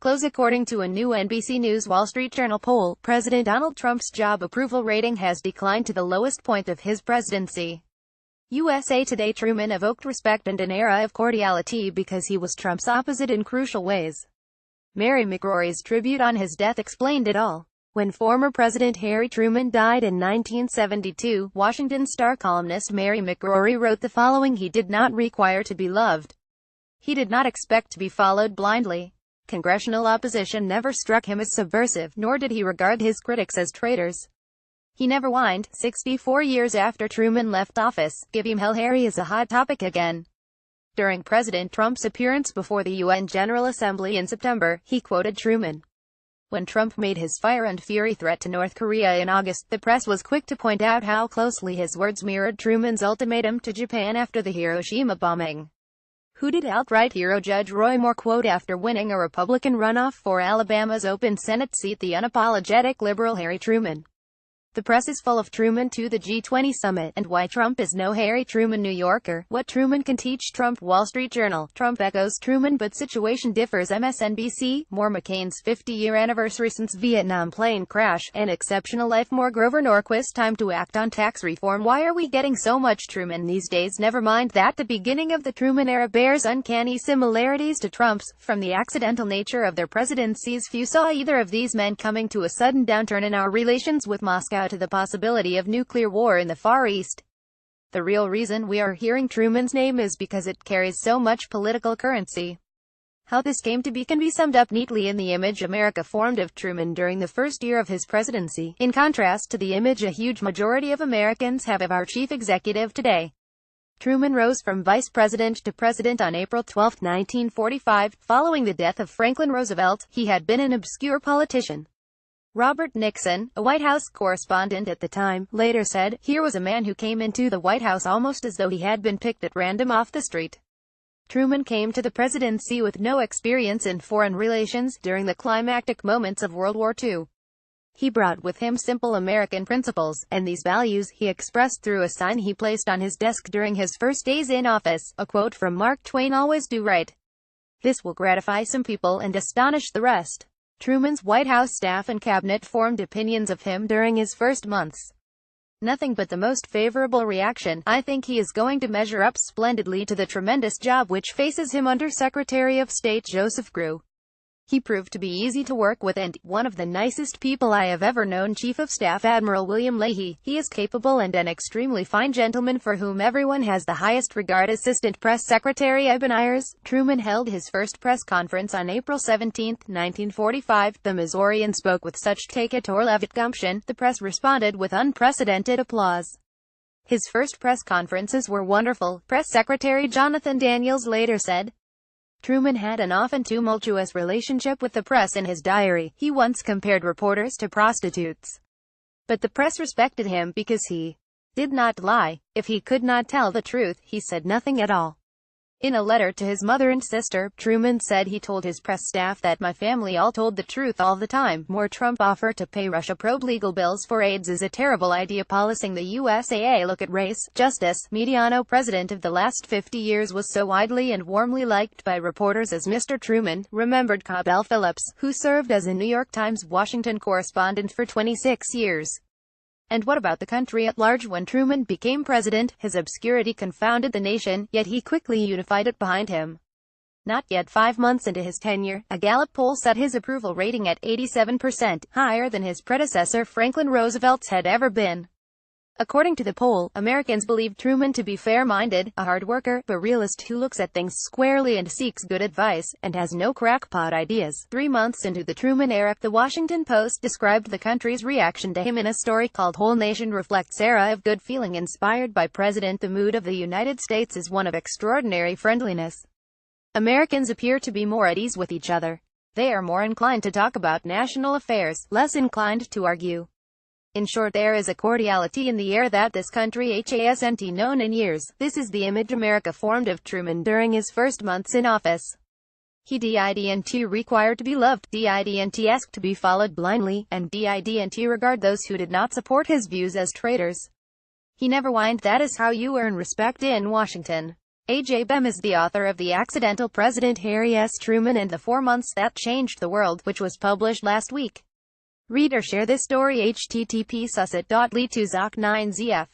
Close. According to a new NBC News Wall Street Journal poll, President Donald Trump's job approval rating has declined to the lowest point of his presidency. USA Today. Truman evoked respect and an era of cordiality because he was Trump's opposite in crucial ways. Mary McRory's tribute on his death explained it all. When former President Harry Truman died in 1972, Washington Star columnist Mary McRory wrote the following: "He did not require to be loved. He did not expect to be followed blindly. Congressional opposition never struck him as subversive, nor did he regard his critics as traitors. He never whined." 64 years after Truman left office, "Give him hell, Harry" is a hot topic again. During President Trump's appearance before the UN General Assembly in September, he quoted Truman. When Trump made his fire and fury threat to North Korea in August, the press was quick to point out how closely his words mirrored Truman's ultimatum to Japan after the Hiroshima bombing. Who did outright hero Judge Roy Moore quote after winning a Republican runoff for Alabama's open Senate seat the unapologetic liberal Harry Truman. The press is full of Truman to the G20 summit, and why Trump is no Harry Truman. New Yorker. What Truman can teach Trump. Wall Street Journal. Trump echoes Truman but situation differs. MSNBC. More McCain's 50-year anniversary since Vietnam plane crash. An exceptional life. More Grover Norquist. Time to act on tax reform. Why are we getting so much Truman these days? Never mind that the beginning of the Truman era bears uncanny similarities to Trump's. From the accidental nature of their presidencies, few saw either of these men coming, to a sudden downturn in our relations with Moscow, to the possibility of nuclear war in the Far East. The real reason we are hearing Truman's name is because it carries so much political currency. How this came to be can be summed up neatly in the image America formed of Truman during the first year of his presidency, in contrast to the image a huge majority of Americans have of our chief executive today. Truman rose from vice president to president on April 12, 1945, following the death of Franklin Roosevelt. He had been an obscure politician. Robert Nixon, a White House correspondent at the time, later said, "Here was a man who came into the White House almost as though he had been picked at random off the street." Truman came to the presidency with no experience in foreign relations during the climactic moments of World War II. He brought with him simple American principles, and these values he expressed through a sign he placed on his desk during his first days in office. A quote from Mark Twain: "Always do right. This will gratify some people and astonish the rest." Truman's White House staff and cabinet formed opinions of him during his first months. Nothing but the most favorable reaction. "I think he is going to measure up splendidly to the tremendous job which faces him under Secretary of State Joseph Grew. He proved to be easy to work with and one of the nicest people I have ever known." Chief of Staff Admiral William Leahy. "He is capable and an extremely fine gentleman for whom everyone has the highest regard." Assistant Press Secretary Eben Ayers. Truman held his first press conference on April 17, 1945. The Missourian spoke with such take-it-or-leave-it gumption, the press responded with unprecedented applause. His first press conferences were wonderful, Press Secretary Jonathan Daniels later said. Truman had an often tumultuous relationship with the press. In his diary, he once compared reporters to prostitutes. But the press respected him because he did not lie. If he could not tell the truth, he said nothing at all. In a letter to his mother and sister, Truman said he told his press staff that "My family all told the truth all the time." More Trump offer to pay Russia probe legal bills for AIDS is a terrible idea. Policing the USAA. Look at race, justice. Mediano president of the last 50 years was so widely and warmly liked by reporters as Mr. Truman, remembered Cabell Phillips, who served as a New York Times Washington correspondent for 26 years. And what about the country at large? When Truman became president, his obscurity confounded the nation, yet he quickly unified it behind him. Not yet 5 months into his tenure, a Gallup poll set his approval rating at 87%, higher than his predecessor Franklin Roosevelt's had ever been. According to the poll, Americans believed Truman to be fair-minded, a hard worker, but realist who looks at things squarely and seeks good advice, and has no crackpot ideas. 3 months into the Truman era, the Washington Post described the country's reaction to him in a story called "Whole Nation Reflects Era of Good Feeling Inspired by President." The mood of the United States is one of extraordinary friendliness. Americans appear to be more at ease with each other. They are more inclined to talk about national affairs, less inclined to argue. In short, there is a cordiality in the air that this country hasn't known in years. This is the image America formed of Truman during his first months in office. He didn't require to be loved, didn't ask to be followed blindly, and didn't regard those who did not support his views as traitors. He never whined. That is how you earn respect in Washington. A.J. Bem is the author of The Accidental President Harry S. Truman and the 4 Months That Changed the World, which was published last week. Read or share this story. http://sussit.ly2zoc9zf